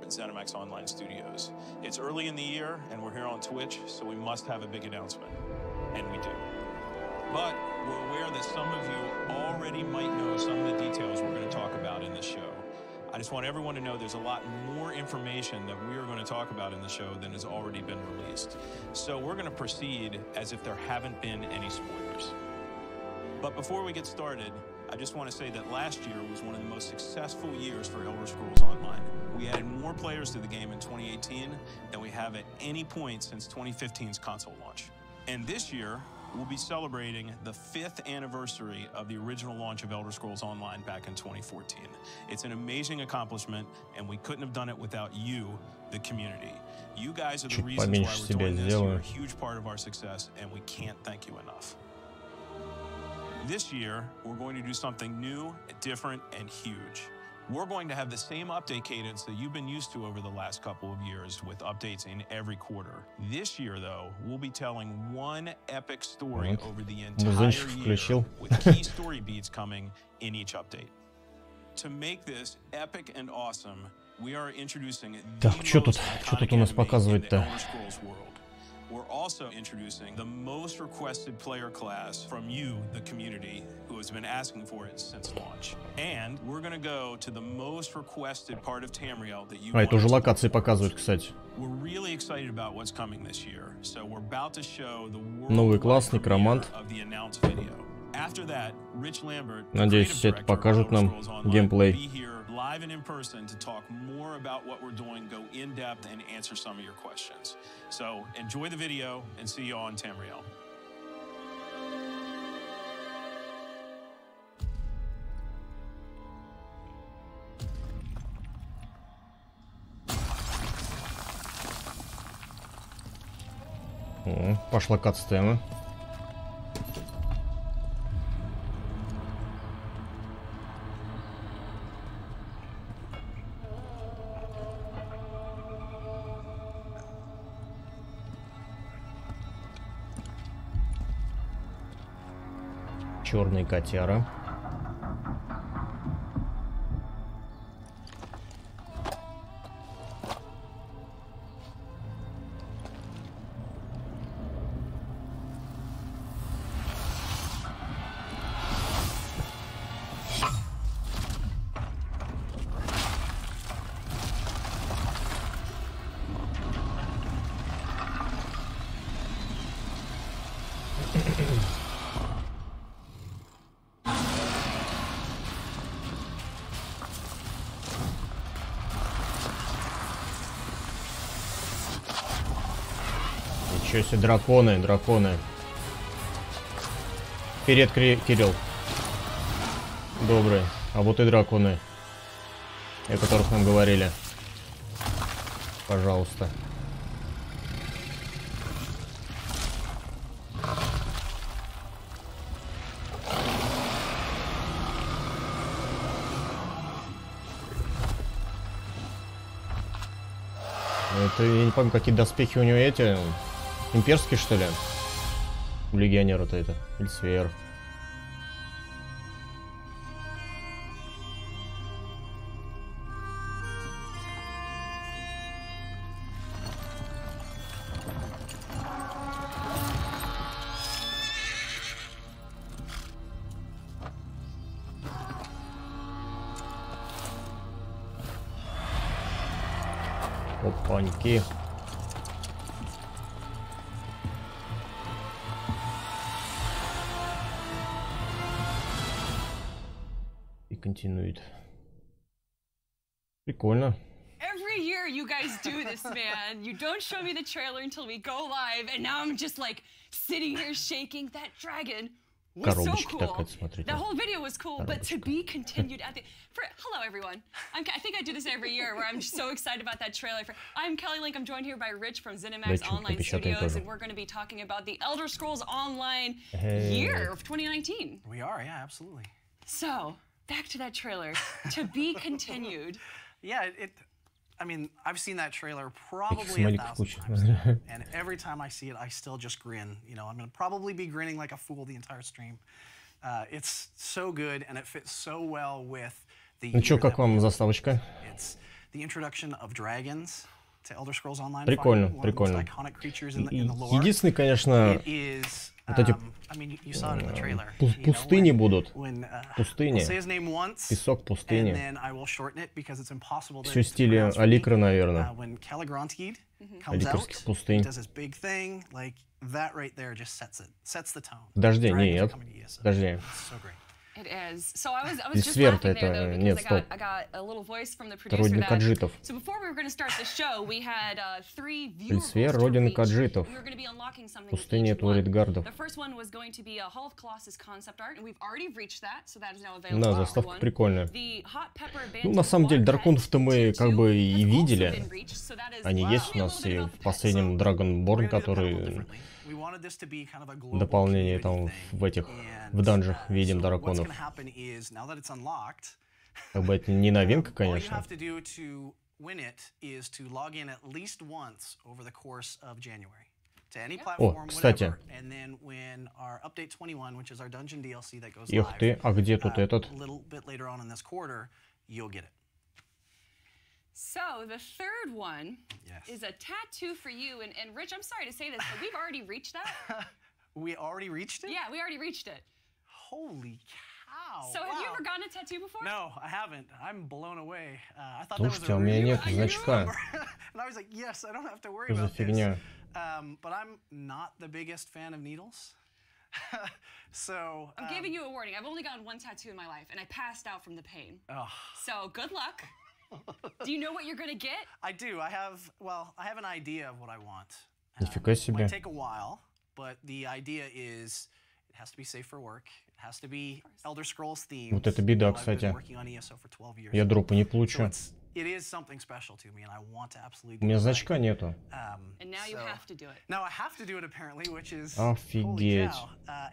at ZeniMax Online Studios. It's early in the year, and we're here on Twitch, so we must have a big announcement. And we do. But we're aware that some of you already might know some of the details we're going to talk about in this show. I just want everyone to know there's a lot more information that we are going to talk about in the show than has already been released. So we're going to proceed as if there haven't been any spoilers. But before we get started, I just want to say that last year was one of the most successful years for Elder Scrolls Online. We added more players to the game in 2018 than we have at any point since 2015's console launch. And this year, we'll be celebrating the 5th anniversary of the original launch of Elder Scrolls Online back in 2014. It's an amazing accomplishment, and we couldn't have done it without you, the community. You guys are the reasons why we're doing this. You're a huge part of our success, and we can't thank you enough. This year, we're going to do something new, different, and huge. We're going to have the same update cadence that you've been used to over the last couple of years with updates in every quarter. This year, though, we'll be telling one epic story over the entire year with key story beats coming in each update. To make this epic and awesome, we are introducing the most iconic anime in the Elder Scrolls world. We're also introducing the most requested player class from you, the community, who has been asking for it since launch. And we're going to go to the most requested part of Tamriel that you want. Это уже локации показывают, кстати. We're really excited about what's coming this year. So we're about to show the новый класс, некромант. of the announced video. After that, Rich Lambert, Надеюсь, это покажут нам геймплей. Live and in person to talk more about what we're doing, go in depth, and answer some of your questions. So enjoy the video and see you on Tamriel. О, пошла кат-сцена. Черный котяра. Ничего себе, драконы, драконы. Вперед, Кирилл. Добрый. А вот и драконы, о которых нам говорили. Пожалуйста. Это, я не помню, какие доспехи у него эти. Имперские, что ли? У легионера-то это. Или сфер. Опаньки. И континует. Прикольно. Every year you guys do this, man. You don't show me the trailer until we go live, and now I'm just like sitting here shaking. That dragon was so cool. The whole video was cool, but to be continued at the... hello, everyone. I think I do this every year where I'm just so excited about that trailer. I'm Kelly Link. I'm joined here by Rich from ZeniMax Online Studios, and we're going to be talking about the Elder Scrolls Online year of 2019. We are, yeah, absolutely. So, back to that trailer. To be continued. Yeah, I mean, I've seen that trailer probably 1,000 times now, and every time I see it, I still just grin. You know, I'm going to probably be grinning like a fool the entire stream. It's so good, and it fits so well with the... Ну чё, как вам заставочка? the introduction of dragons to Elder Scrolls Online. Прикольно, прикольно. Единственный, конечно, вот эти пустыни будут. Пустыни. Песок пустыни. Все в стиле Аликра, наверное. Аликрских пустынь. Дождей нет. Дождей. It is. So I was just laughing there though because I got a little voice from the producer that. So before we were going to start the show, we had 3 viewer goals to reach. We were going to be unlocking something with each one. The first one was going to be a Hall of Colossus concept art, and we've already reached that, so that is now available. Да, заставка прикольная. Ну, на самом деле, драконов-то мы как бы и видели. Они есть у нас и в последнем Dragonborn, который... Дополнение там в этих, в данжах видим драконов. Как бы это не новинка, конечно. О, кстати. Эх ты, а где тут этот? So the third one is a tattoo for you, and Rich, I'm sorry to say this, but we've already reached that. We already reached it? Yeah, we already reached it. Holy cow! So have you ever gotten a tattoo before? No, I haven't. I'm blown away. I thought that was Слушайте, у меня нет значка. And I was like, yes, I don't have to worry about this. But I'm not the biggest fan of needles. So I'm giving you a warning. I've only gotten one tattoo in my life, and I passed out from the pain. So good luck. Do you know what you're gonna get? I do. I have an idea of what I want. Нифига себе. It might take a while, but the idea is it has to be safe for work. It has to be Elder Scrolls themed. Вот это беда, кстати. Я дропы не получу. It is something special to me, and I want to absolutely. У меня значка нету. And now you have to do it. Now I have to do it apparently, which is. Офигеть.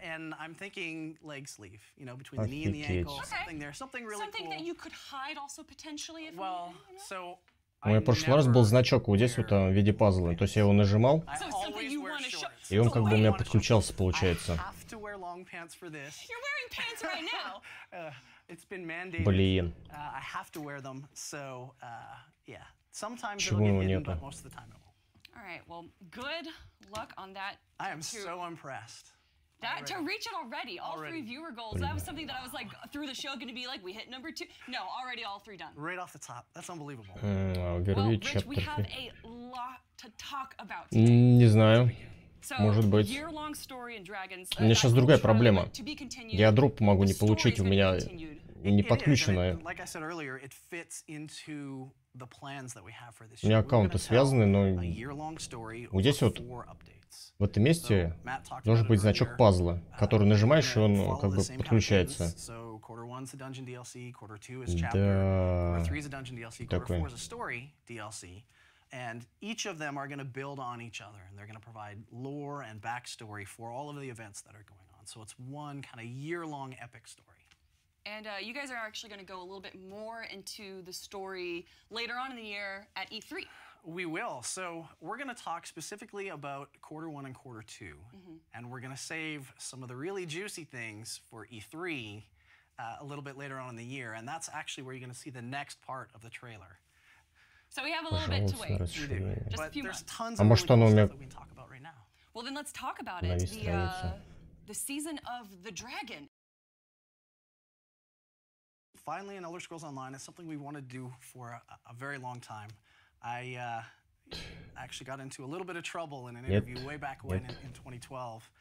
And I'm thinking leg sleeve, you know, between the knee and the ankle, something there, something really cool. Something that you could hide also potentially if. Well, so. У меня в прошлый раз был значок вот здесь вот в виде пазла, то есть я его нажимал, и он как бы у меня подключался, получается. Блин. Чего его нету? I am so impressed. To reach it already, all 3 viewer goals. That was something that I was like, through the show, going to be like, we hit number 2. No, already all 3 done. Right off the top. That's unbelievable. Well, Rich, we have a lot to talk about today. Не знаю. Может быть. У меня сейчас другая проблема. Я дроп могу не получить, у меня не подключено. У меня аккаунты связаны, но вот здесь вот, в этом месте должен быть значок пазла, который нажимаешь, и он как бы подключается. Да, такой. And each of them are going to build on each other, and they're going to provide lore and backstory for all of the events that are going on. So it's one kind of year-long epic story. And you guys are actually going to go a little bit more into the story later on in the year at E3. We will. So we're going to talk specifically about Q1 and Q2, and we're going to save some of the really juicy things for E3 a little bit later on in the year, and that's actually where you're going to see the next part of the trailer. So we have a little bit to wait. Just a few months. А может оно у меня Well, then let's talk about it. The season of the dragon. Finally, in Elder Scrolls Online, it's something we wanted to do for a very long time. I actually got into a little bit of trouble in an interview way back when in 2012,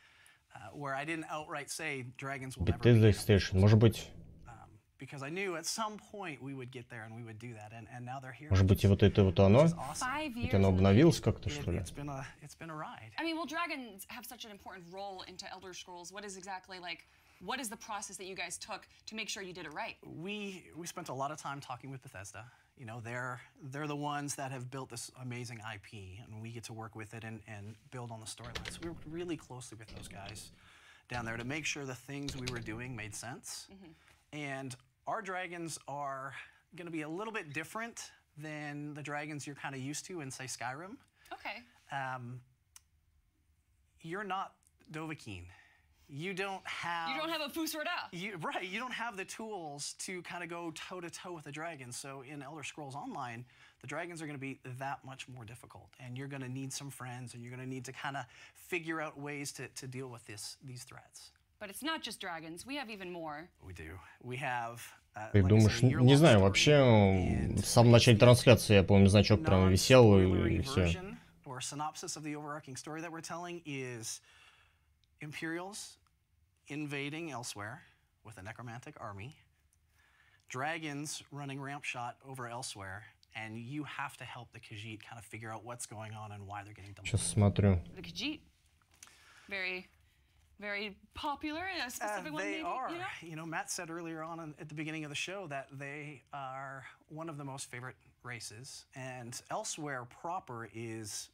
where I didn't outright say dragons will never be. Bethesda, может быть. Because I knew at some point we would get there and we would do that, and now they're here. Может быть, и вот это вот оно? Ведь оно обновилось как-то, что ли? It's been a ride. I mean, well, dragons have such an important role into Elder Scrolls. What is exactly like? What is the process that you guys took to make sure you did it right? We spent a lot of time talking with Bethesda. You know, they're the ones that have built this amazing IP, and we get to work with it and build on the storyline. So we worked really closely with those guys down there to make sure the things we were doing made sense. And our dragons are going to be a little bit different than the dragons you're kind of used to in, say, Skyrim. Okay. You're not Dovahkiin. You don't have a fusrada. Right, you don't have the tools to kind of go toe-to-toe with the dragons. So in Elder Scrolls Online, the dragons are going to be that much more difficult. And you're going to need some friends, and you're going to need to kind of figure out ways to deal with these threats. But it's not just dragons. We have even more. We do. We have... Ты думаешь, не знаю, вообще, в самом начале трансляции, я помню, значок прям висел и все. Or synopsis of the overarching story that we're telling is Imperials invading elsewhere with a necromantic army, dragons running ramp shot over elsewhere, and you have to help the Khajiit kind of figure out what's going on and why they're getting dumped. Сейчас смотрю. The Khajiit, very popular in a specific one. They are. You know, Matt said earlier on at the beginning of the show that they are one of the most favorite races, and Elsewhere proper is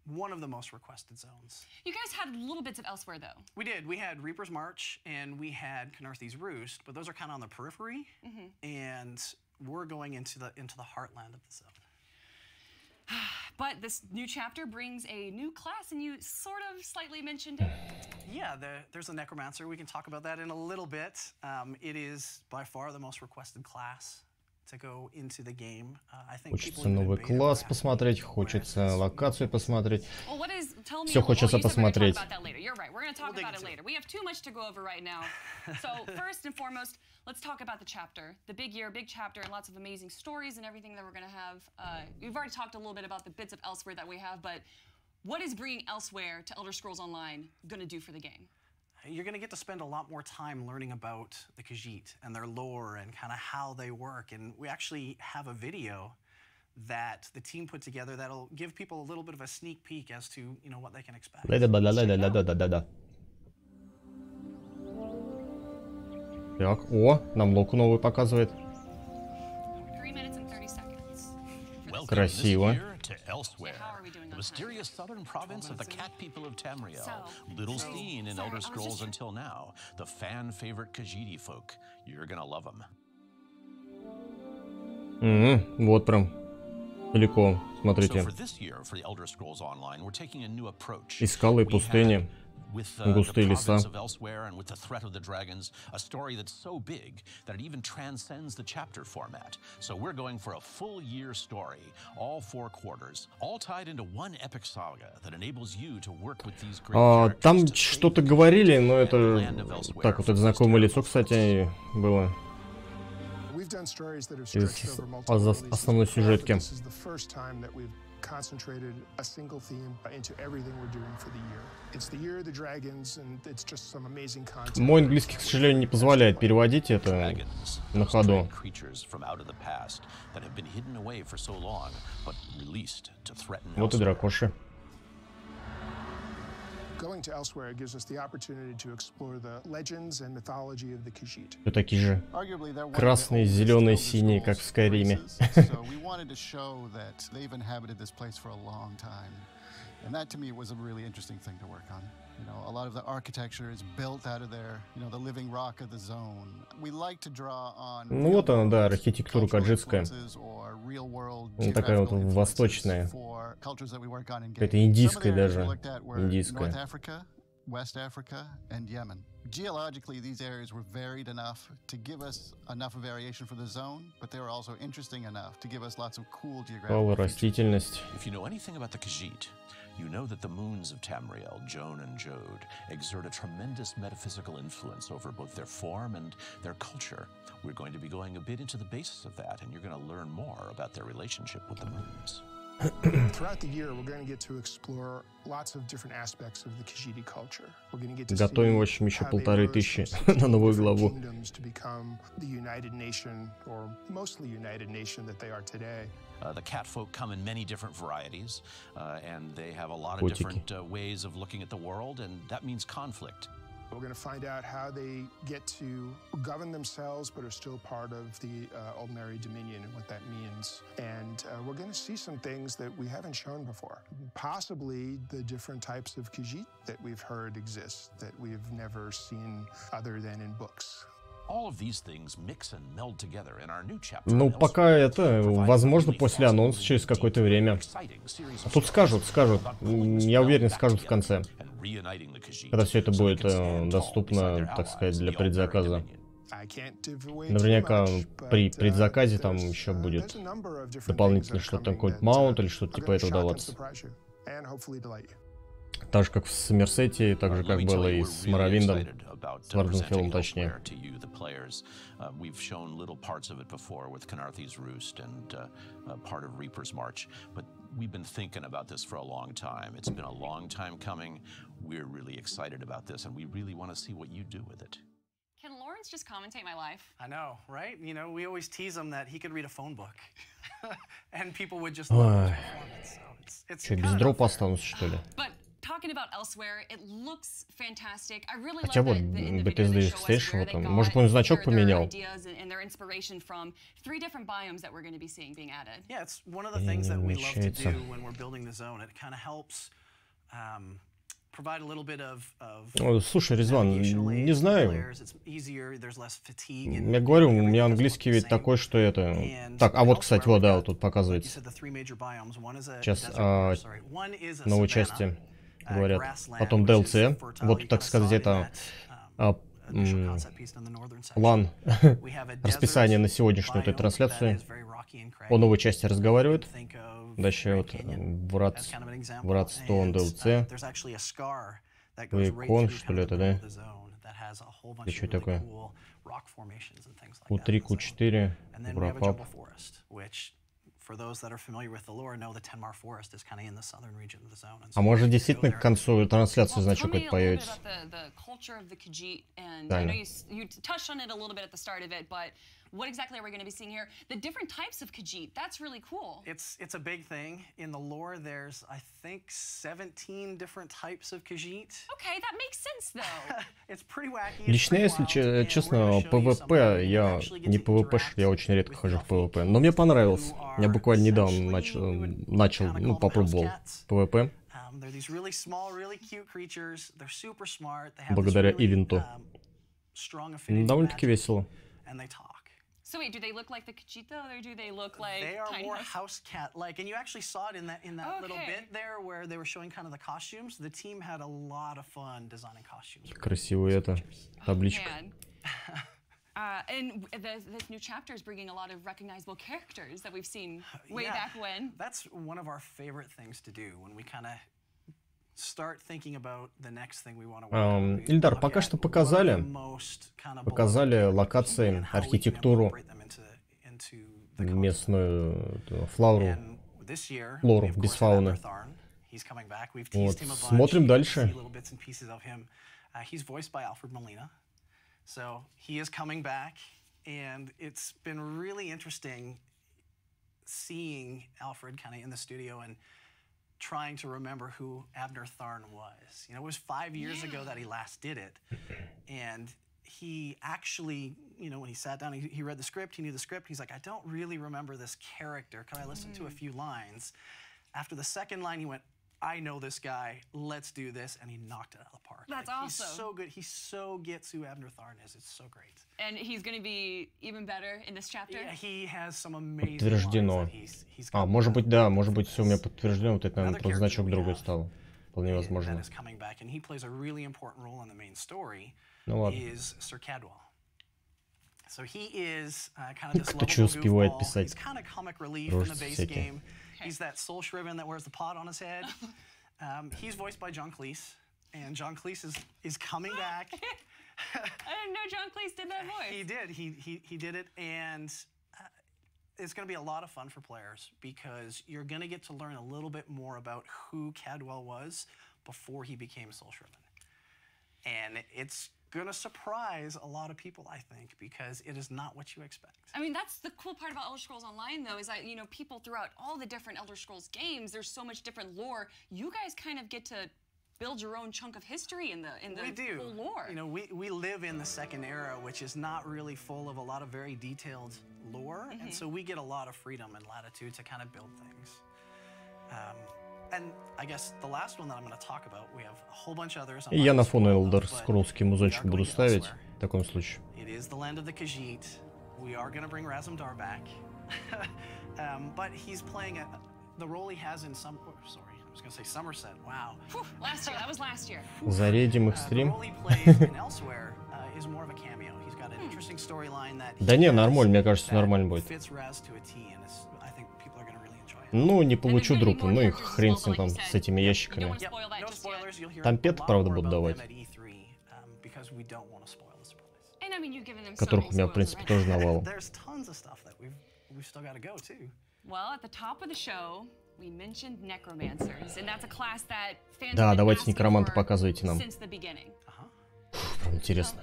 one of the most requested zones. You guys had little bits of Elsewhere, though. We did. We had Reaper's March, and we had K'Narthi's Roost, but those are kind of on the periphery, and we're going into the heartland of the zone. But this new chapter brings a new class, and you sort of slightly mentioned it. Yeah, there's a Necromancer. We can talk about that in a little bit. It is by far the most requested class to go into the game. I think хочется новый класс посмотреть, хочется локацию посмотреть. Все хочется посмотреть. You're right. We're going to talk about it later. We have too much to go over right now. So first and foremost, let's talk about the chapter. The big year, big chapter, and lots of amazing stories and everything that we're going to have. We've already talked a little bit about the bits of Elsewhere that we have, but what is bringing Elsewhere to Elder Scrolls Online going to do for the game? You're going to get to spend a lot more time learning about the Khajiit and their lore and kind of how they work. And we actually have a video that the team put together that'll give people a little bit of a sneak peek as to, you know, what they can expect. Так, о, нам локу новую показывает. Красиво. The mysterious southern province of the cat people of Tamriel. Little seen in Elder Scrolls until now. The fan favorite Khajiit folk. You're gonna love them. Вот прям далеко, смотрите. И скалы, и пустыни. Густые леса. Elsewhere and with the threat of the dragons, a story that's so big that it even transcends the chapter format. So we're going for a full year story, all 4 quarters, all tied into one epic saga that enables you to work with these great characters. Там что-то говорили, но это так вот это знакомое лицо, кстати, было из основной сюжетки. Concentrated a single theme into everything we're doing for the year. It's the year of the dragons, and it's just some amazing content. Мой английский, к сожалению, не позволяет переводить это на ходу. Вот и дракоши. Going to Elsewhere gives us the opportunity to explore the legends and mythology of the Khajiit. Все такие же красные, зеленые, синие, как в Скайриме. And that to me was a really interesting thing to work on. You know, a lot of the architecture is built out of their, you know, the living rock of the zone. We like to draw on. Ну вот она, да, архитектура каджитская. Такая вот восточная. Это индийская даже. Индийская. West Africa and Yemen. Geologically, these areas were varied enough to give us enough variation for the zone, but they were also interesting enough to give us lots of cool geographical растительность. If you know anything about the Khajiit, you know that the moons of Tamriel, Joan and J.O.D., exert a tremendous metaphysical influence over both their form and their culture. We're going to be going a bit into the basis of that, and you're going to learn more about their relationship with the moons. Throughout the year, we're going to get to explore lots of different aspects of the Khajiit culture. We're going to get to Готовим, в общем, еще 1500 на новую главу. To become the united nation, or mostly united nation that they are today. The cat folk come in many different varieties, and they have a lot of different ways of looking at the world, and that means conflict. We're going to find out how they get to govern themselves but are still part of the Aldmeri Dominion and what that means. And we're going to see some things that we haven't shown before. Possibly the different types of Khajiit that we've heard exist that we've never seen other than in books. Ну, пока это, возможно, после анонса, через какое-то время. А тут скажут. Я уверен, скажут в конце. Когда все это будет доступно, так сказать, для предзаказа. Наверняка при предзаказе там еще будет дополнительно что-то, какой-то маунт или что-то типа этого даваться. Так же, как в Сомерсете, так же, как было и с Моровиндом, с Варденфеллом, точнее. We've shown little parts of it before with Canarthy's Roost and part of Reaper's March, but we've been thinking about this for a long time. It's been a long time coming. We're really excited about this, and we really want to see what you do with it. Can Lawrence just commentate my life? I know, right? You know, we always tease him that he could read a phone book, and people would just love his performance. So it's Что, без дропа останутся, что ли? Talking about elsewhere, it looks fantastic. I really Хотя вот Bethesda их слышал, там, может, он значок поменял. Yeah, it's one of the things that we love to do when we're building the zone. It kind of helps provide a little bit of слушай, Резван, не знаю. Я говорю, у меня английский ведь такой, что это... Так, а вот, кстати, вот, да, вот тут показывается. Сейчас новой части говорят. Потом DLC. Вот, так сказать, это план, расписание на сегодняшнюю эту трансляцию. О новой части разговаривают. Дальше вот Wrathstone DLC. Икон, что ли это, да? И что такое? Q3, Q4, Wrap-Up. А может действительно к концу трансляции значок это появится? What exactly are we going to be seeing here? The different types of Khajiit. That's really cool. It's a big thing. In the lore, there's, I think, 17 different types of Khajiit. Okay, that makes sense, though. It's pretty wacky. Лично, если честно, PvP, я не PvP, я очень редко хожу в PvP. Но мне понравилось. Я буквально недавно начал, ну, попробовал PvP. Благодаря ивенту. Довольно-таки весело. So wait, do they look like the Khajiit though, or do they look like they are more house cat-like? And you actually saw it in that little bit there where they were showing kind of the costumes. The team had a lot of fun designing costumes. Красивая эта табличка. And this new chapter is bringing a lot of recognizable characters that we've seen way back when. That's one of our favorite things to do when we kind of start thinking about the next thing we want to work on. Ильдар, пока что показали локации, архитектуру, местную флору, без фауны. Вот. Смотрим дальше. So he is coming back, and it's been really interesting seeing Alfred kind of in the studio and trying to remember who Abner Tharn was. You know, it was 5 years ago that he last did it, and he actually, you know, when he sat down, he read the script, he knew the script, he's like, I don't really remember this character. Can I listen to a few lines? After the second line, he went, I know this guy, let's do this, and he knocked it out of the park. That's awesome. He's so good, he so gets who Abner Tharn is, it's so great. And he's going to be even better in this chapter? Yeah, he has some amazing подтверждено. Может быть, да, может быть, все у меня подтверждено, вот это, наверное, просто значок другой стал. Вполне возможно. Ну ладно. Кто что успевает писать? Рожки всякие. He's that soul shriven that wears the pot on his head. He's voiced by John Cleese, and John Cleese is coming back. I didn't know John Cleese did that voice. He did. He did it, and it's going to be a lot of fun for players because you're going to get to learn a little bit more about who Cadwell was before he became soul shriven, and it's gonna surprise a lot of people, I think, because it is not what you expect. I mean, that's the cool part about Elder Scrolls Online, though, is that, you know, people throughout all the different Elder Scrolls games, there's so much different lore. You guys kind of get to build your own chunk of history in the whole lore. You know, we live in the second era, which is not really full of a lot of very detailed lore, and so we get a lot of freedom and latitude to kind of build things. И я на фон Elder Scrolls'ский музычек буду ставить в таком случае. Зарядим их стрим. Да не, нормально, мне кажется, нормально будет. Ну, не получу дропы, ну и хрен с ним там, с этими ящиками. Там пет, правда, будут давать. Которых у меня, в принципе, тоже навалом. Да, давайте некроманта показывайте нам. Прям интересно.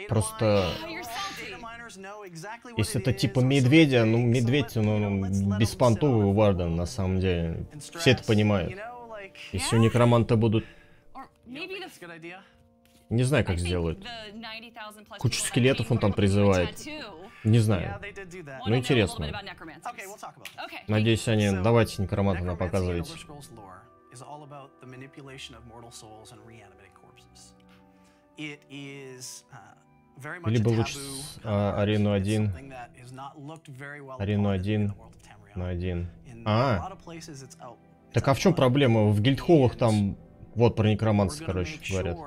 Просто, если это типа медведя, ну медведь, ну беспонтовый у Варда на самом деле. Все это понимают. Если у некроманта будут... Не знаю, как сделают. Кучу скелетов он там призывает. Не знаю. Ну, интересно. Надеюсь, они... Давайте некроманта нам показывайте. Либо лучше арену 1. Арену 1 на 1. Так а в чем проблема? В гильдхоллах там... Вот про некроманца, короче, говорят.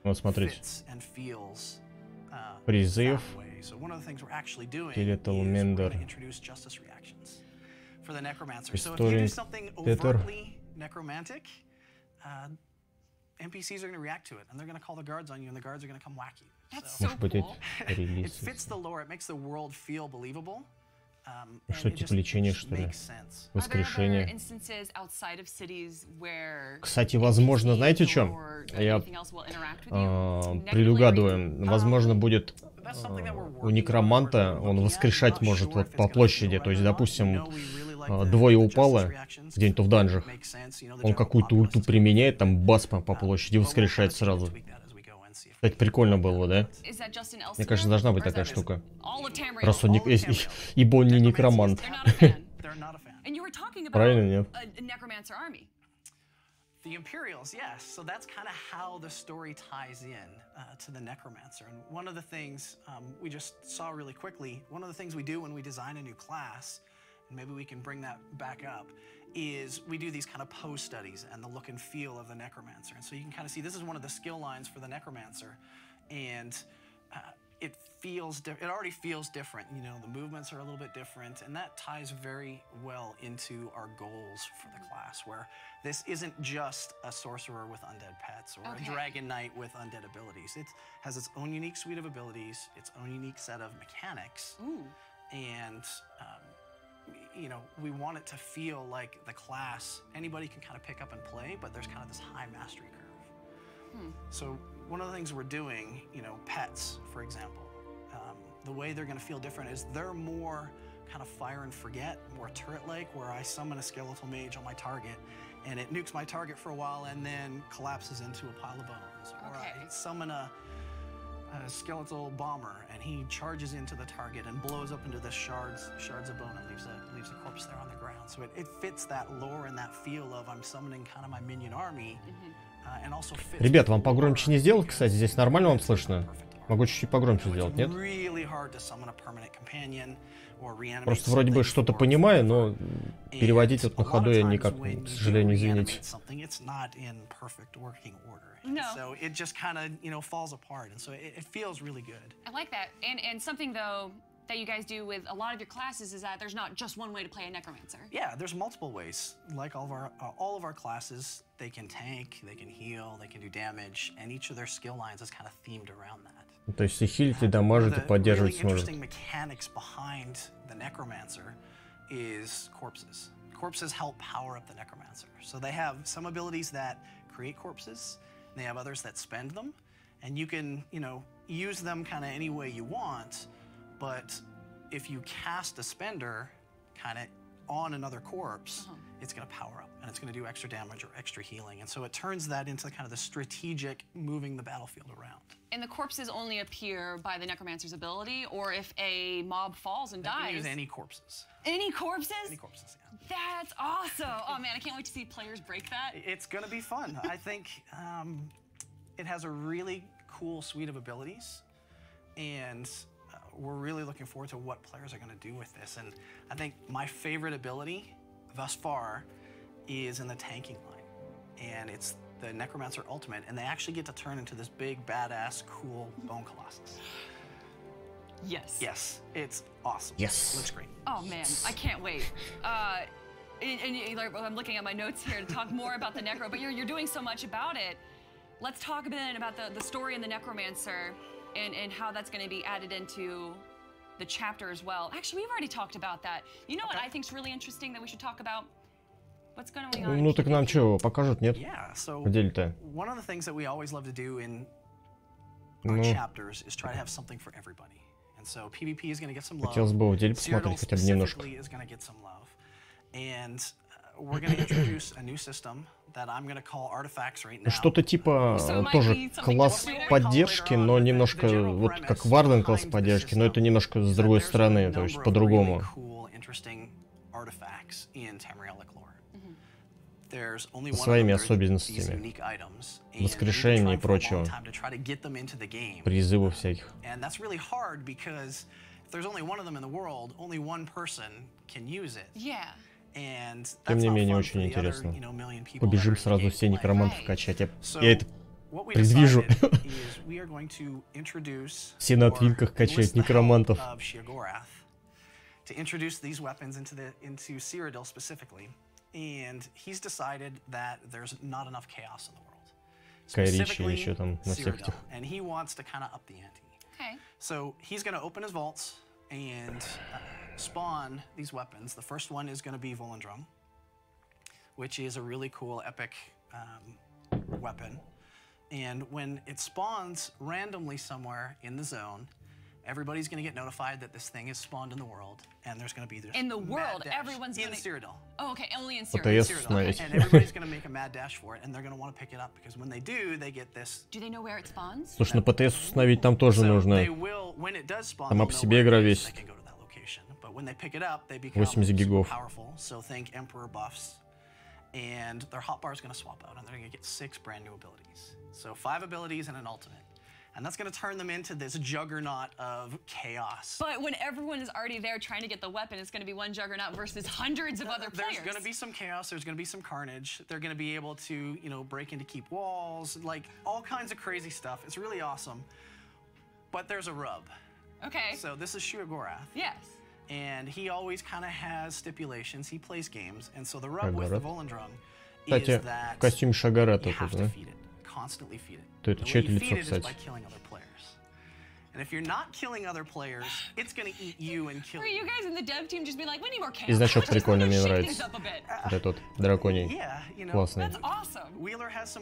Вот смотрите. Призыв. Skeletal Mender. Restoring Tether. NPCs are going to react to it, and they're going to call the guards on you, and the guards are going to come whack you. Может быть, it fits the lore. It makes the world feel believable. Что типа лечение, что ли? Воскрешение. Кстати, возможно, знаете что? Я предугадываю. Возможно, будет у некроманта, он воскрешать может вот по площади. То есть, допустим, двое упало где-нибудь в данжах. Он какую-то ульту применяет, там бас по площади воскрешает сразу. Кстати, прикольно было, да? Мне кажется, должна быть такая штука. Раз он ибо он не некромант. Правильно, нет? The Imperials, yes. So that's kind of how the story ties in to the Necromancer. And one of the things we just saw really quickly, one of the things we do when we design a new class, and maybe we can bring that back up, is we do these kind of pose studies and the look and feel of the Necromancer. And so you can kind of see this is one of the skill lines for the Necromancer. And it already feels different. You know, the movements are a little bit different, and that ties very well into our goals for the class, where this isn't just a sorcerer with undead pets or a dragon knight with undead abilities. It has its own unique suite of abilities, its own unique set of mechanics, and you know, we want it to feel like the class anybody can kind of pick up and play, but there's kind of this high mastery curve. So one of the things we're doing, you know, pets, for example, the way they're going to feel different is they're more kind of fire and forget, more turret-like, where I summon a skeletal mage on my target, and it nukes my target for a while and then collapses into a pile of bones. Or I summon a skeletal bomber, and he charges into the target and blows up into the shards of bone and leaves a corpse there on the ground. So it fits that lore and that feel of I'm summoning kind of my minion army. Ребят, вам погромче не сделать, кстати, здесь нормально вам слышно? Могу чуть-чуть погромче сделать, нет? Просто вроде бы что-то понимаю, но переводить вот на ходу я никак, к сожалению, извините. So it just kind of, you know, falls apart, and so it feels really good. I like that, and something though that you guys do with a lot of your classes is that there's not just one way to play a necromancer. Yeah, there's multiple ways. Like all of our classes, they can tank, they can heal, they can do damage, and each of their skill lines is kind of themed around that. То есть и хилить, и дамажить, и поддерживать сможет. The really interesting mechanics behind the necromancer is corpses. Corpses help power up the necromancer. So they have some abilities that create corpses. They have others that spend them, and you can, you know, use them kind of any way you want. But if you cast a spender kind of on another corpse, it's going to power up. and it's going to do extra damage or extra healing. And so it turns that into kind of the strategic moving the battlefield around. And the corpses only appear by the necromancer's ability, or if a mob falls and dies. You can use any corpses. Any corpses? Any corpses, yeah. That's awesome. Oh man, I can't wait to see players break that. It's going to be fun. I think it has a really cool suite of abilities, and we're really looking forward to what players are going to do with this. And I think my favorite ability thus far is in the tanking line, and it's the Necromancer Ultimate, and they actually get to turn into this big, badass, cool Bone Colossus. Yes. Yes, it's awesome. Yes. Looks great. Oh man, I can't wait. I'm looking at my notes here to talk more about the Necro, but you're doing so much about it. Let's talk a bit about the story in the Necromancer and how that's going to be added into the chapter as well. Actually, we've already talked about that. You know what I think is really interesting that we should talk about? What's going on? Ну так нам что, покажут, нет? Yeah, so Где-то. one of the things that we always love to do in our chapters is try to have something for everybody. And so PvP is going to get some love. Хотелось бы в деле посмотреть хотя бы немножко. Is going to get some love. And we're going to introduce a new system that I'm going to call artifacts right now. Что-то типа тоже класс поддержки, но немножко вот как Варлен класс поддержки, но это немножко с другой стороны, то есть по-другому. Своими особенностями, воскрешения и прочего, призывов всяких. Тем не менее, очень интересно. Побежим сразу все некромантов качать. Я это предвижу. Все на твинках качают некромантов. Кайричи еще там на всех этих. And spawn these weapons. The first one is going to be Volendrum, which is a really cool epic weapon. And when it spawns randomly somewhere in the zone, everybody's going to get notified that this thing is spawned in the world, and there's going to be this in the world. Everyone's in going to Cyrodiil. Oh, okay, only in Cyrodiil. Okay. And everybody's going to make a mad dash for it, and they're going to want to pick it up because when they do, they get this. Do they know where it spawns? Слушай, на ПТС установить там тоже нужно. Там об себе игра весит. 80 гигов. And their hotbar is going to swap out, and they're going to get 6 brand new abilities. So 5 abilities and an ultimate. And that's going to turn them into this juggernaut of chaos. But when everyone is already there trying to get the weapon, it's going to be one juggernaut versus hundreds of other players. There's going to be some chaos. There's going to be some carnage. They're going to be able to, break into keep walls, like all kinds of crazy stuff. It's really awesome. But there's a rub. Okay. So this is Sheogorath. Yes. And he always kind of has stipulations. He plays games. And so the rub with the Volendrum is Кстати, that в костюме Шагарата you have тут, to да? feed it. Constantly feed it. То это чье-то лицо, кстати. And if you're not killing other players, it's going to eat you and kill you. You guys in the dev team just be like, we need more chaos. И значок прикольный, мне нравится. Вот этот драконий. Классный.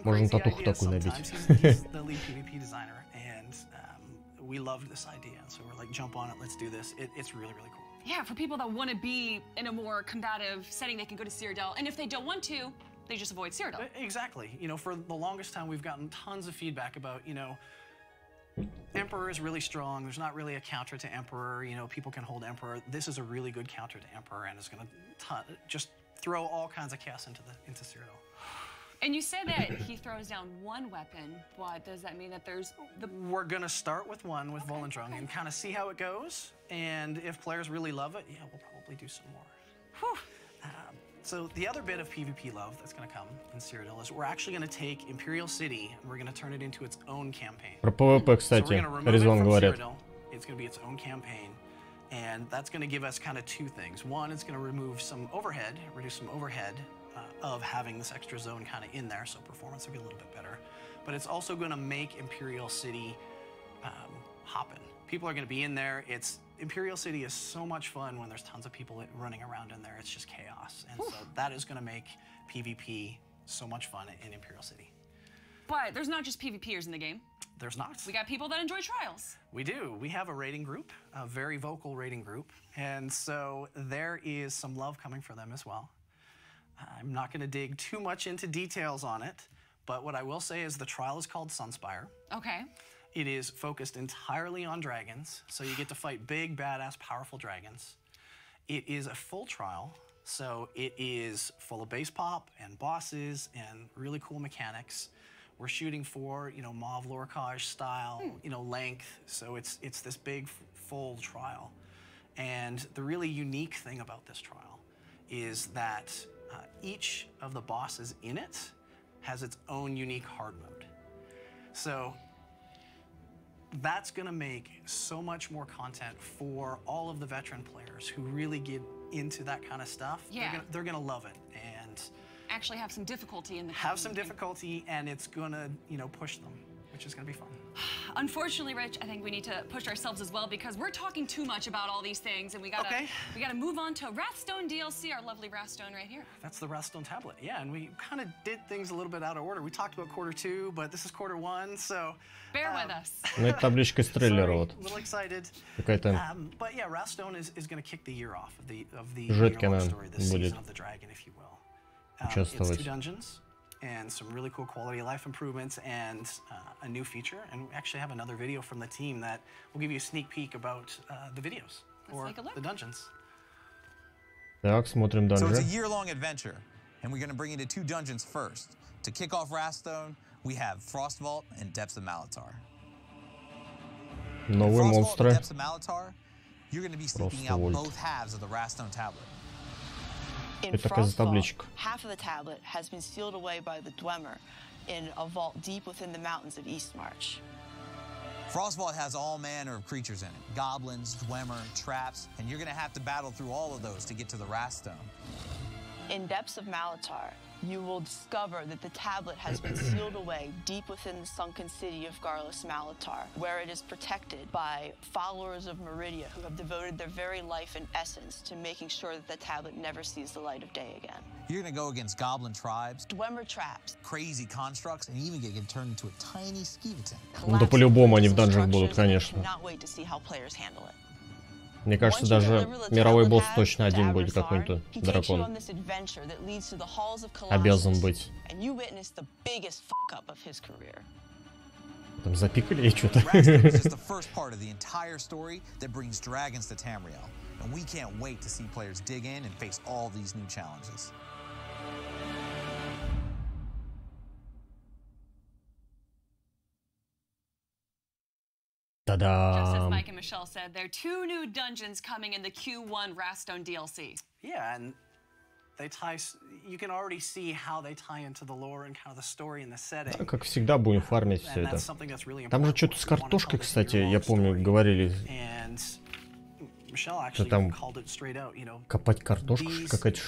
Можно татуху такую набить. We loved this idea, so we're like, jump on it, let's do this. It's really, really cool. Yeah, for people that want to be in a more combative setting, they can go to Cyrodiil. And if they don't want to, they just avoid Cyrodiil. Exactly. For the longest time, we've gotten tons of feedback about, Emperor is really strong. There's not really a counter to Emperor. People can hold Emperor. This is a really good counter to Emperor, and it's going to just throw all kinds of chaos into Cyrodiil. And you said that he throws down one weapon, but does that mean that there's We're going to start with one with Volendrum and kind of see how it goes. And if players really love it, yeah, we'll probably do some more. So the other bit of PvP love that's going to come in Cyrodiil is we're actually going to take Imperial City and we're going to turn it into its own campaign. Про PvP, кстати, Резон говорят. It's going to be its own campaign. And that's going to give us kind of 2 things. One, it's going to remove some overhead, reduce some overhead of having this extra zone kind of in there, so performance will be a little bit better. But it's also going to make Imperial City hoppin'. People are going to be in there. Imperial City is so much fun when there's tons of people running around in there. It's just chaos. And so that is going to make PvP so much fun in Imperial City. But there's not just PvPers in the game. There's not. We got people that enjoy trials. We do. We have a raiding group, a very vocal raiding group. And so there is some love coming for them as well. I'm not going to dig too much into details on it, but what I will say is the trial is called Sunspire. Okay. It is focused entirely on dragons, so you get to fight big, badass, powerful dragons. It is a full trial, so it is full of base pop and bosses and really cool mechanics. We're shooting for, you know, Mauve Lorcage style, you know, length, so it's this big, full trial. And the really unique thing about this trial is that each of the bosses in it has its own unique hard mode. So that's going to make so much more content for all of the veteran players who really get into that kind of stuff. Yeah. They're going to love it and actually have some difficulty in the have some difficulty, and it's going to, you know, push them, which is going to be fun. Unfortunately, Rich, I think we need to push ourselves as well because we're talking too much about all these things, and we gotta move on to Wrathstone DLC, our lovely Wrathstone right here. That's the Wrathstone tablet, yeah, and we kind of did things a little bit out of order. We talked about quarter 2, but this is quarter 1, so bear with us. Ну, это табличка из трейлера, вот. A little excited. Какая-то But yeah, Wrathstone is going to kick the year off of the Ж.Д.Д.Е.R.Ж.К.А. story, this season of the dragon, if you will. It's 2 dungeons and some really cool quality of life improvements and a new feature. And we actually have another video from the team that will give you a sneak peek about the videos or the dungeons. Так, смотрим So it's данжи. a year-long adventure, and we're going to bring you to 2 dungeons first. To kick off Wrathstone, we have Frost Vault and Depths of Malatar. Новые Frost Vault монстры. and Depths of Malatar, you're going to be seeking out Vault. both halves of the Wrathstone tablet. In Это такая Frost Vault, табличка. half of the tablet has been sealed away by the Dwemer in a vault deep within the mountains of Eastmarch. Frost Vault has all manner of creatures in it. Goblins, Dwemer, traps, and you're going to have to battle through all of those to get to the Wrathstone. In Depths of Malatar, you will discover that the tablet has been sealed away deep within the sunken city of Garlus Malatar, where it is protected by followers of Meridia who have devoted their very life and essence to making sure that the tablet never sees the light of day again. You're going to go against goblin tribes, Dwemer traps, crazy constructs, and even get turned into a tiny skeeton. Ну, да по-любому они в данжах будут, конечно. Cannot wait to see how players handle it. Мне кажется, даже мировой босс точно один будет какой-то дракон. Обязан быть. Там запикали и что-то. Wrathstone is just the first part of the entire story that brings dragons to Tamriel, and we can't wait to see players dig in and face all these new challenges. Just as Та-дам! Mike and Michelle said, there are 2 new dungeons coming in the Q1 Wrathstone DLC. Yeah, and they tie. You can already see how they tie into the lore and kind of the story and the setting. Да, как всегда, будем фармить все And это. that's something that's really Там же important. что-то с We wanna картошкой, tell this кстати, year-long я помню, story. говорили. And Michelle actually там called it straight out, you know. Копать картошку, These какая-то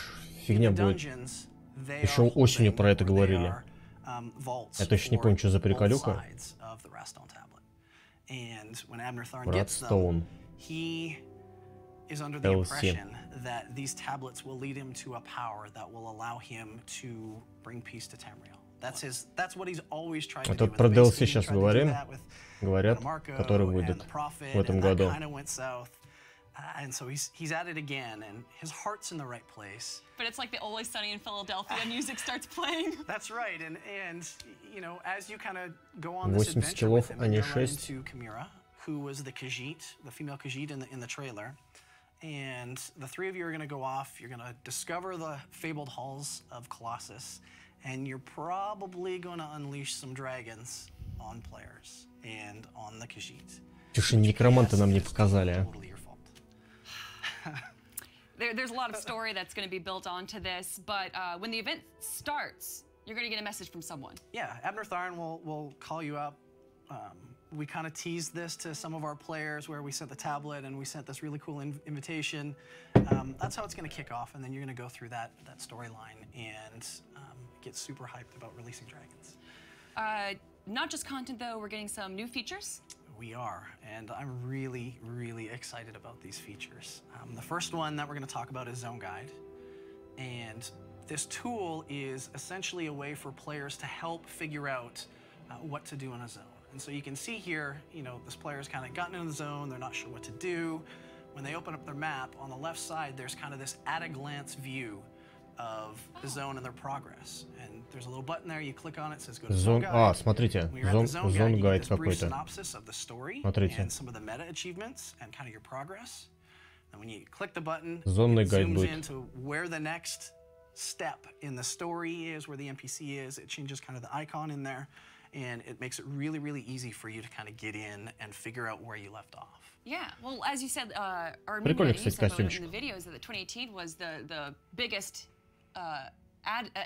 фигня будет. dungeons, they Еще are осенью holding, про это or they говорили. are, vaults Я точно не for помню, что за both приколюха. sides of the Wrathstone tablet. And when Abner Tharn gets them, Wrathstone. he is under the DLC. impression that these tablets will lead him to a power that will allow him to bring peace to Tamriel. That's what he's always tried to do. Вот про DLC сейчас говорим, говорят, который выйдет в этом году. And so he's at it again, and his heart's in the right place. But it's like the Always Sunny in Philadelphia music starts playing. That's right, and you know, as you kind of go on this 80 adventure with skillов, him, а не you run 6. into Chimera, who was the Khajiit, the female Khajiit in the trailer. And the 3 of you are going to go off. You're going to discover the fabled halls of Colossus, and you're probably going to unleash some dragons on players and on the Khajiit. Тише, некроманта нам не показали, а. Totally your fault. There's a lot of story that's going to be built onto this, but when the event starts, you're going to get a message from someone. Yeah, Abner Tharn will call you up. We kind of teased this to some of our players where we sent the tablet and we sent this really cool invitation. That's how it's going to kick off, and then you're going to go through that storyline and get super hyped about releasing dragons. Not just content, though. We're getting some new features. We are, and I'm really, really excited about these features. The first one that we're going to talk about is Zone Guide, and this tool is essentially a way for players to help figure out what to do in a zone. And so you can see here, you know, this player's kind of gotten in the zone, they're not sure what to do. When they open up their map, on the left side, there's kind of this at-a-glance view of the zone and their progress. And there's a little button there. You click on it. It says go to Zone Guide. А, смотрите, Zone Guide какой-то. Смотрите. And some of the meta achievements and kind of your progress. And when you click the button, Зонный it гайд zooms будет. into where the next step in the story is, where the NPC is. It changes kind of the icon in there, and it makes it really, really easy for you to kind of get in and figure out where you left off. Yeah, well, as you said, or Прикольный, maybe you кстати, said in костюмчик. the videos that 2018 was the biggest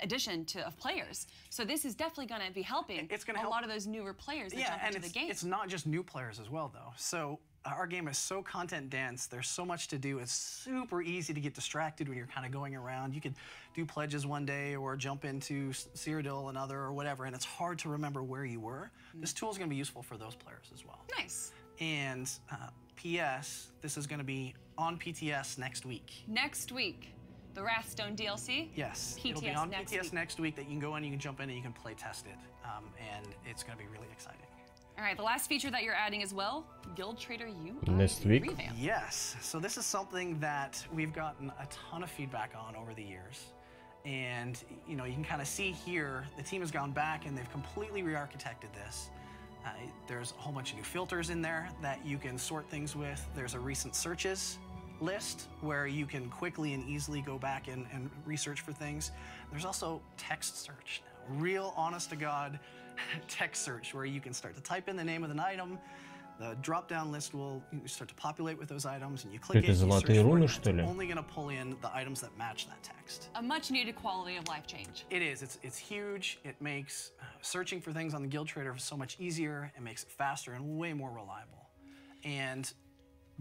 addition of players. So this is definitely going to be helping a lot of those newer players that jump into the game. It's not just new players as well, though. So our game is so content dense. There's so much to do. It's super easy to get distracted when you're kind of going around. You could do pledges one day or jump into Cyrodiil another or whatever, and it's hard to remember where you were. This tool is going to be useful for those players as well. Nice. And P.S., this is going to be on PTS next week. Next week. The Wrathstone DLC? Yes. PTS it'll be on next PTS week. next week that you can go in, you can jump in, and you can play test it. And it's going to be really exciting. All right, the last feature that you're adding as well, Guild Trader UI Next week. revamp. Yes. So this is something that we've gotten a ton of feedback on over the years. And, you know, you can kind of see here, the team has gone back and they've completely re-architected this. There's a whole bunch of new filters in there that you can sort things with. There's a recent searches list where you can quickly and easily go back and research for things. There's also text search now, real honest to God text search where you can start to type in the name of an item. The drop-down list will start to populate with those items, and you click it, you search for it, and it's only going to pull in the items that match that text. A much-needed quality of life change. It is. It's huge. It makes searching for things on the Guild Trader so much easier. It makes it faster and way more reliable. And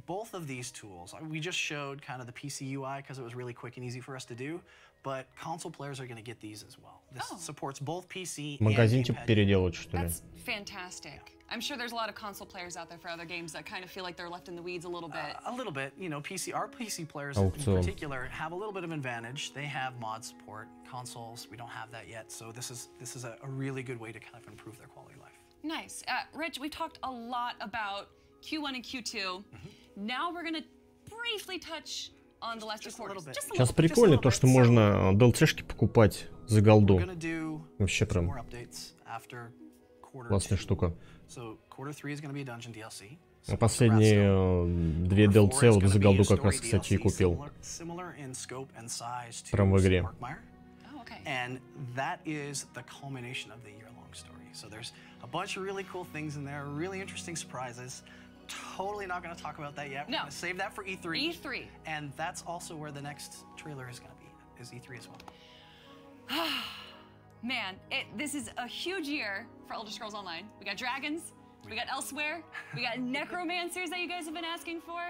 both of these tools, we just showed kind of the PC UI because it was really quick and easy for us to do, but console players are going to get these as well. This supports both PC and Магазинчик gamepad. переделать, что ли? That's fantastic. I'm sure there's a lot of console players out there for other games that kind of feel like they're left in the weeds a little bit. A little bit. You know, our PC players in particular have a little bit of advantage. They have mod support. Consoles, we don't have that yet. So this is a really good way to kind of improve their quality of life. Nice. Rich, we talked a lot about Q1 and Q2. Now we're going to briefly touch on the last quarters. Сейчас прикольно то, что можно DLC-шки покупать за голду. Вообще прям классная штука. А последние две DLC вот за голду как раз, кстати, и купил. Прям в игре. And that is the culmination of the year-long story. So there's a bunch of really cool things in there, really interesting surprises. Totally not going to talk about that yet. We're going to save that for E3. E3. And that's also where the next trailer is going to be, is E3 as well. Man, this is a huge year for Elder Scrolls Online. We got dragons, we got Elsewhere, we got necromancers that you guys have been asking for,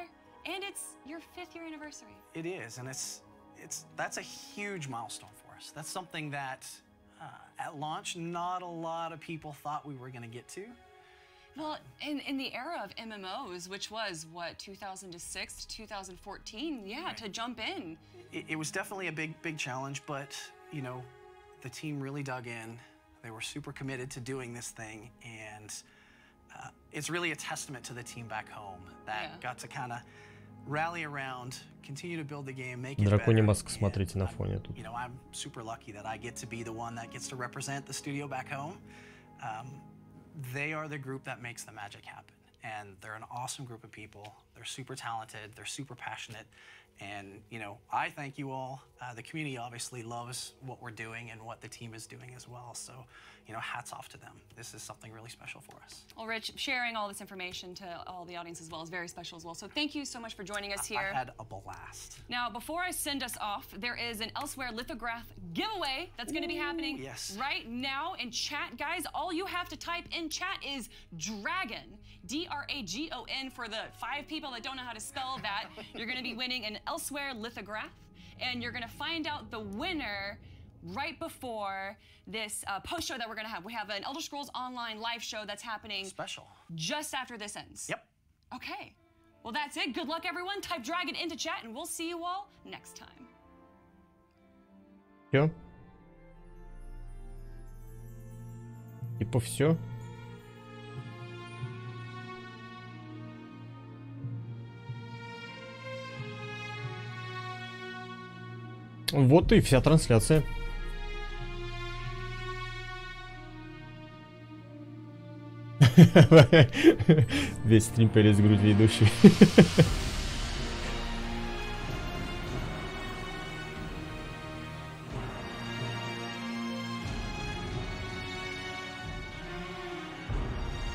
and it's your 5th year anniversary. It is, and that's a huge milestone for us. That's something that at launch, not a lot of people thought we were going to get to. Well, in the era of MMOs, which was, what, 2006 to 2014, yeah, to jump in. It was definitely a big challenge, but, you know, the team really dug in. They were super committed to doing this thing, and it's really a testament to the team back home that got to kind of rally around, continue to build the game, make it Драконий better. маск смотрите на фоне тут. You know, I'm super lucky that I get to be the one that gets to represent the studio back home. They are the group that makes the magic happen, and they're an awesome group of people. They're super talented, they're super passionate, and, you know, I thank you all. The community obviously loves what we're doing and what the team is doing as well, so, you know, hats off to them. This is something really special for us. Well, Rich, sharing all this information to all the audience as well is very special as well, so thank you so much for joining us here. I had a blast. Now, before I send us off, there is an Elsewhere lithograph giveaway that's going to be happening right now in chat. Guys, all you have to type in chat is dragon, D-R-A-G-O-N, for the 5 people that don't know how to spell that. You're going to be winning an Elsewhere lithograph, and you're going to find out the winner right before this post show that we're going to have. We have an Elder Scrolls Online live show that's happening just after this ends. Yep. Okay. Well, that's it. Good luck, everyone. Type dragon into chat, and we'll see you all next time. Все. Типа все. Вот и вся трансляция. Весь стрим полез в грудь ведущий.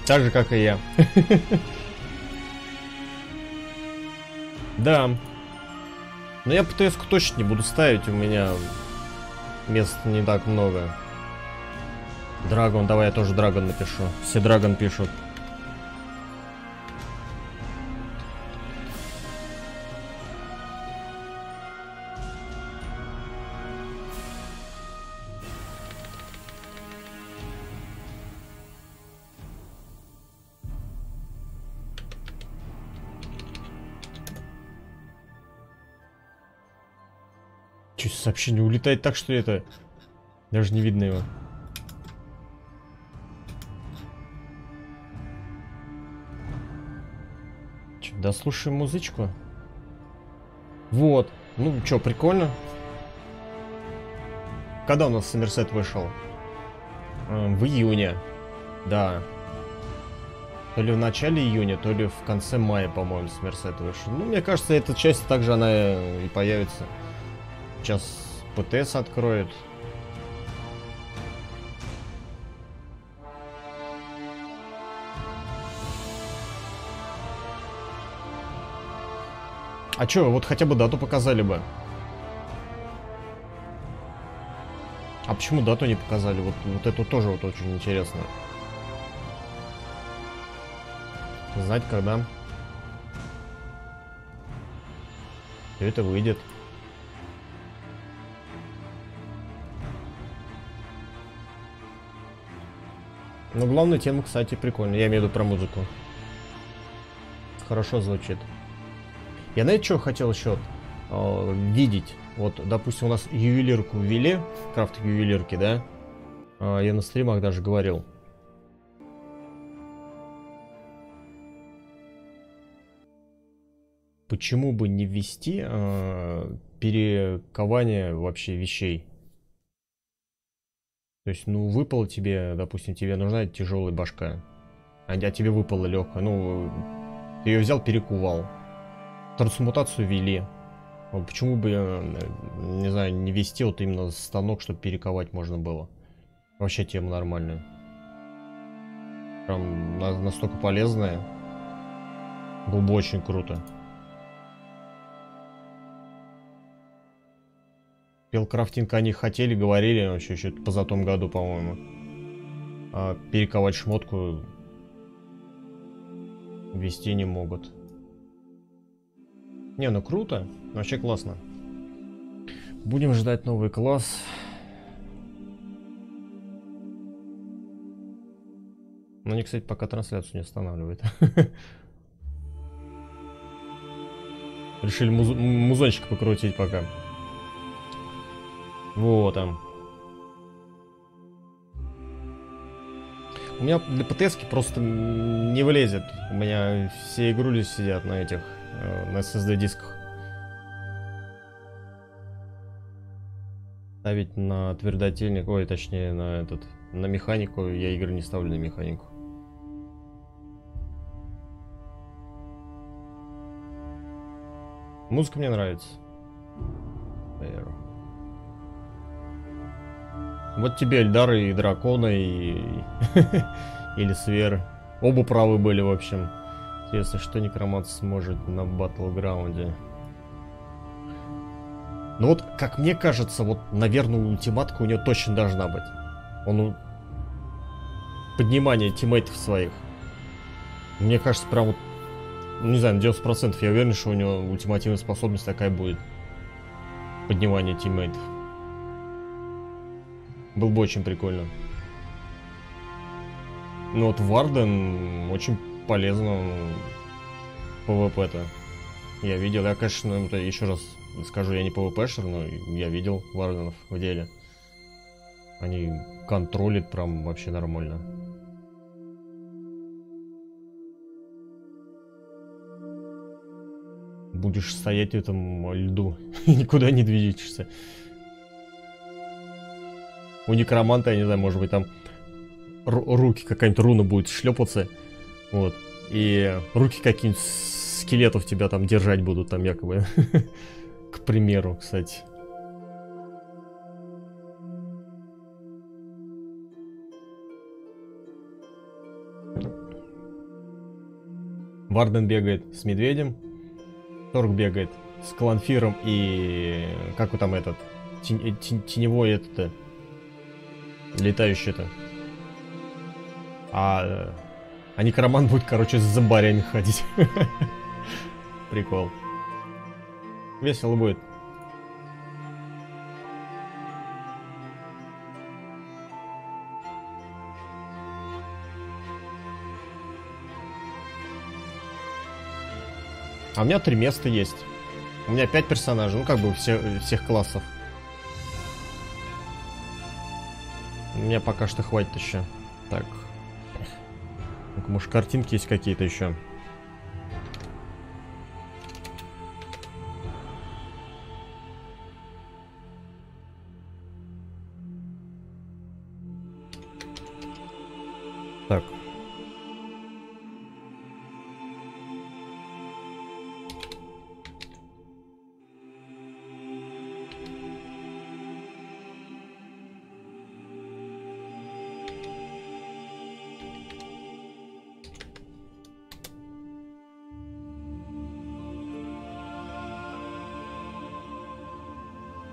Так же, как и я. Да. Но я ПТС-ку точно не буду ставить, у меня мест не так много. Драгон, давай я тоже Драгон напишу. Все Драгон пишут. Чуть сообщение улетает так, что это даже не видно его. Че, дослушаем музычку? Вот. Ну чё, прикольно. Когда у нас Сомерсет вышел? В июне. Да. То ли в начале июня, то ли в конце мая, по-моему, Сомерсет вышел. Ну, мне кажется, эта часть также она и появится. Сейчас ПТС откроет. А чё, вот хотя бы дату показали бы. А почему дату не показали? Вот это тоже вот очень интересно. Знать, когда это выйдет. Но главная тема, кстати, прикольная. Я имею в виду про музыку. Хорошо звучит. Я, знаете, что хотел еще видеть? Вот, допустим, у нас ювелирку ввели, крафт ювелирки, да? Я на стримах даже говорил. Почему бы не ввести перекование вообще вещей? То есть, ну, выпало тебе, допустим, тебе нужна тяжелая башка, а тебе выпала легкая. Ну, ты ее взял, перекувал. Трансмутацию ввели. Почему бы, не знаю, не ввести вот именно станок, чтобы перековать можно было? Вообще тема нормальная. Прям настолько полезная. Было бы очень круто. Пилкрафтинг они хотели, говорили, вообще еще в позатом году, по-моему. А перековать шмотку вести не могут. Не, ну круто. Вообще классно. Будем ждать новый класс. Но они, кстати, пока трансляцию не останавливают. Решили музончик покрутить пока. Вот там. У меня для ПТСки просто не влезет. У меня все игрули сидят на этих, на SSD дисках. Ставить на твердотельник, ой, точнее на этот, на механику, я игры не ставлю на механику. Музыка мне нравится. Вот тебе Эльдар и Дракона, и или Свер. Оба правы были, в общем. Интересно, что Некромант сможет на батлграунде. Ну вот, как мне кажется, вот, наверное, ультиматка у него точно должна быть. Он... Поднимание тиммейтов своих. Мне кажется, прям вот... Не знаю, на 90% я уверен, что у него ультимативная способность такая будет. Поднимание тиммейтов. Было бы очень прикольно. Ну вот Варден очень полезно PvP-то. Я видел, я, конечно, это еще раз скажу, я не PvP-шер, но я видел Варденов в деле. Они контролят прям вообще нормально. Будешь стоять в этом льду и никуда не движешься. У некроманта, я не знаю, может быть, там руки, какая-нибудь руна будет шлепаться. Вот. И руки какие-нибудь скелетов тебя там держать будут, там якобы. К примеру, кстати. Варден бегает с медведем. Торг бегает с Кланфиром и... Как вы там этот? Теневой этот-то. Летающий-то. А некромант будет, короче, с зомбарями ходить. Прикол. Весело будет. А у меня 3 места есть. У меня 5 персонажей, ну как бы всех классов. У меня пока что хватит еще. Так. Ну-ка, может, картинки есть какие-то еще? Так.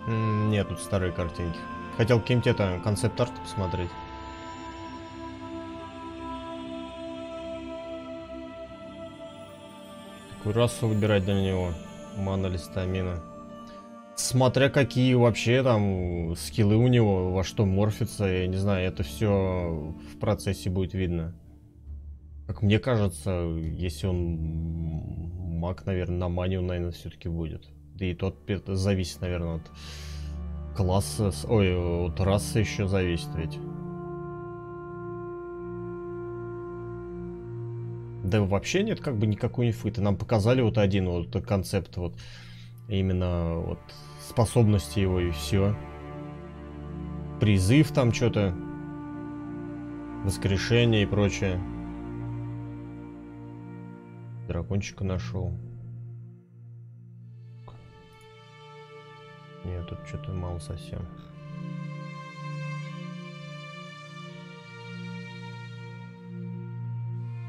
Нет, тут старые картинки. Хотел каким-то это концепт-арт посмотреть. Какую расу выбирать для него? Мана или стамина? Смотря какие вообще там скиллы у него, во что морфится, я не знаю, это все в процессе будет видно. Как мне кажется, если он маг, наверное, на мане он, наверное, все-таки будет. Да и тот зависит, наверное, от класса, ой, от расы еще зависит ведь. Да вообще нет как бы никакой инфы. Нам показали вот один вот концепт, вот именно вот способности его и все. Призыв там что-то, воскрешение и прочее. Дракончика нашел. Нет, тут что-то мало совсем.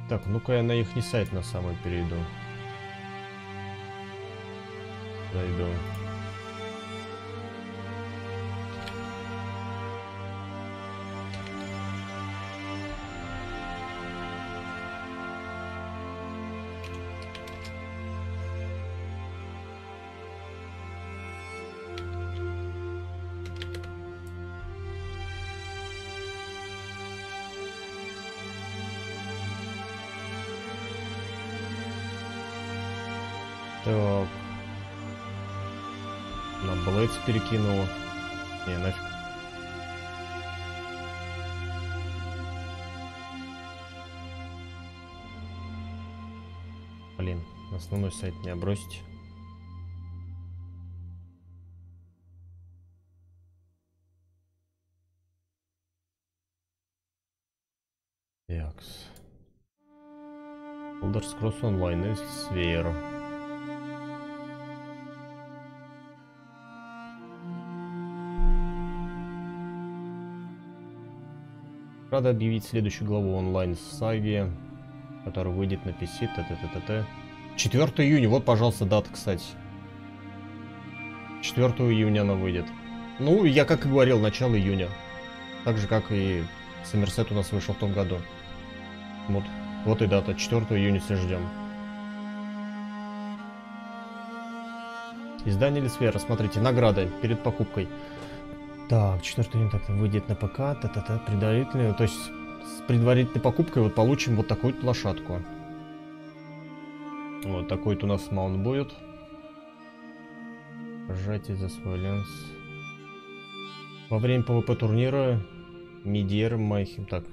Так, ну-ка я на их сайт на самый перейду. Зайду. Так. На Блэдс перекинула. Не, нафиг. Блин, основной сайт не бросить. Якс. Elder Scrolls Online и Сфера. Рада объявить следующую главу онлайн-саги, которая выйдет на PC. 4 июня. Вот, пожалуйста, дата, кстати. 4 июня она выйдет. Ну, я как и говорил, начало июня. Так же, как и Сомерсет у нас вышел в том году. Вот и дата. 4 июня все ждем. Издание или Сфера. Смотрите, награды перед покупкой. Так, 4 июня так выйдет на ПК, предварительно, то есть с предварительной покупкой вот получим вот такую-то лошадку. Вот такой-то у нас маунт будет. Сжатие за свой альянс. Во время ПВП турнира Мидер Майхим. Так.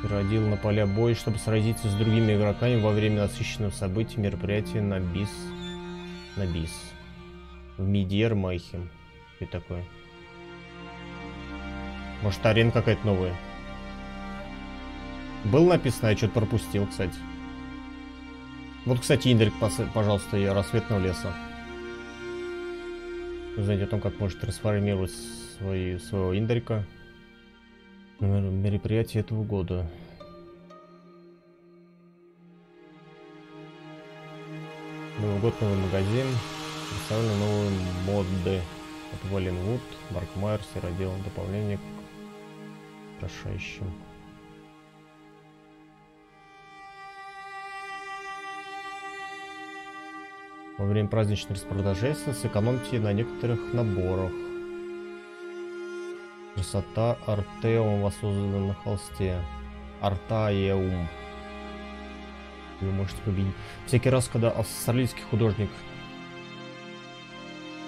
Переводил на поля боя, чтобы сразиться с другими игроками во время насыщенного события мероприятия на бис. В П.О.Д.Д.Е.Р.Ж.К.А. Что это такое? Может, арена какая-то новая? Был написано, я что-то пропустил, кстати. Вот, кстати, Индрик, пожалуйста, и рассветного леса. Узнайте о том, как может трансформировать своего Индрика. Мероприятие этого года. Новый год, новый магазин. Представлены новые моды. От Валенвуд, Баркмайер, серодел. Дополнение к украшающим. Во время праздничной распродажи сэкономьте на некоторых наборах. Красота Артеум воссоздана на холсте. Артаеум. Вы можете победить. Всякий раз, когда австралийский художник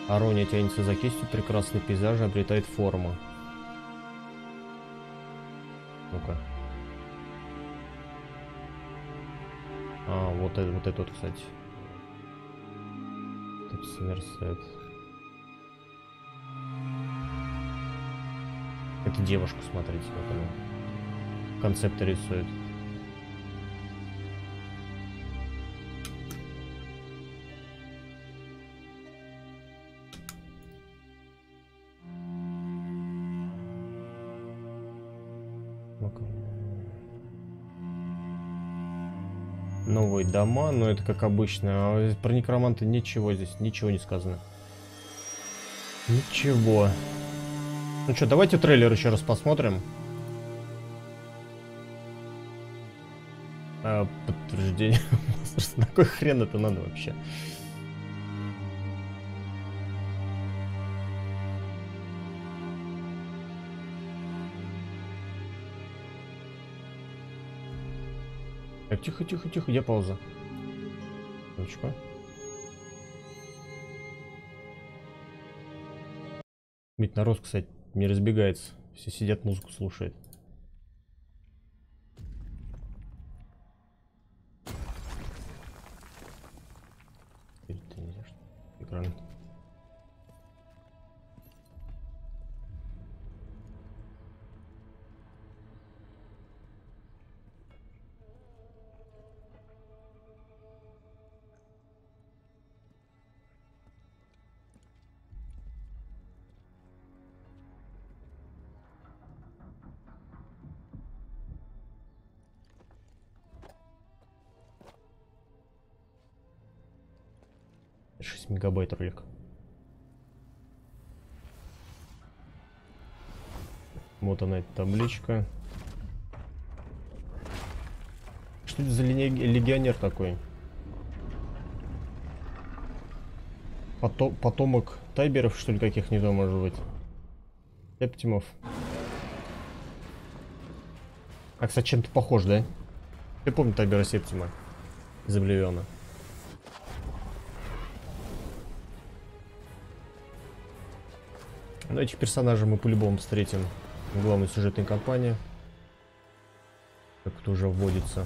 Арония тянется за кистью, прекрасный пейзаж обретает форму. Ну-ка. А, вот это, кстати. Тут Сомерсет. Это девушка, смотрите, вот она. Концепты рисует. Новые дома, но это как обычно. А про некроманта ничего здесь, ничего не сказано. Ничего. Ну что, давайте трейлер еще раз посмотрим. Подтверждение. На какой хрен это надо вообще? Так, тихо, тихо, тихо, где пауза? Ручка. Ведь народ, кстати, не разбегается. Все сидят, музыку слушают. Экран. Мегабайт ролик. Вот она, эта табличка. Что это за легионер такой? Потомок тайберов, что ли, каких-нибудь, может быть? Септимов. А, кстати, чем-то похож, да? Я помню тайбера Септима из Обливиона. Но этих персонажей мы по-любому встретим в главной сюжетной кампании. Как это уже вводится.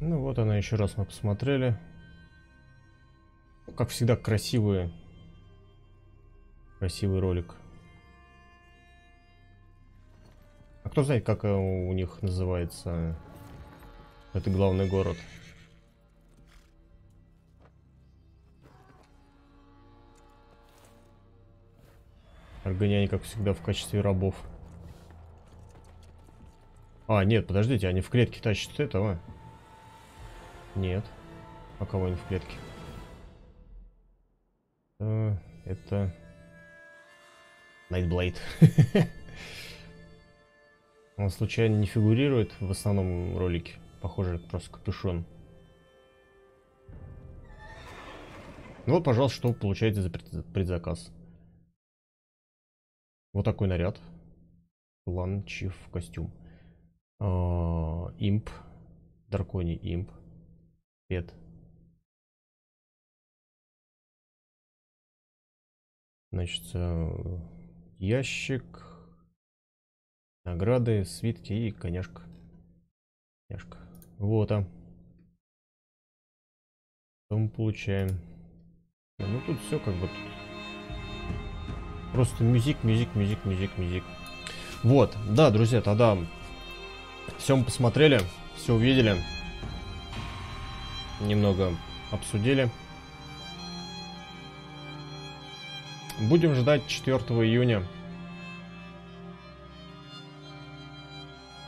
Ну вот она, еще раз мы посмотрели. Как всегда, красивый ролик. А кто знает, как у них называется это главный город? Аргоняне, как всегда, в качестве рабов. А, нет, подождите, они в клетке тащат этого? Нет. А кого они в клетке? Это... Nightblade. Он случайно не фигурирует в основном ролике? Похоже, просто капюшон. Ну вот, пожалуйста, что вы получаете за предзаказ. Вот такой наряд. Клан Чиф костюм. Имп. Драконий имп. Пет. Значит, ящик. Награды, свитки и коняшка. Коняшка. Вот, Что мы получаем? Ну тут все как бы тут. Просто мюзик. Вот, да, друзья, тогда все мы посмотрели, все увидели. Немного обсудили. Будем ждать 4 июня.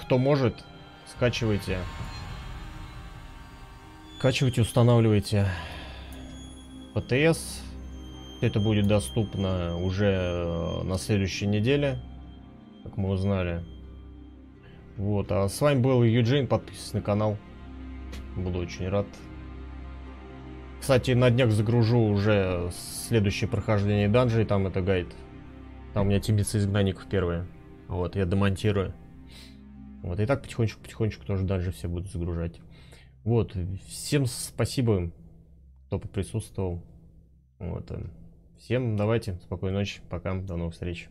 Кто может, скачивайте. Скачивайте, устанавливайте ПТС. Это будет доступно уже на следующей неделе, как мы узнали. Вот, а с вами был Юджин. Подписывайтесь на канал. Буду очень рад. Кстати, на днях загружу уже следующее прохождение данжей. Там это гайд. Там у меня темница изгнанников первая. Вот, я домонтирую. Вот, и так потихонечку тоже данжи все будут загружать. Вот, всем спасибо, кто присутствовал. Вот, всем давайте, спокойной ночи, пока, до новых встреч.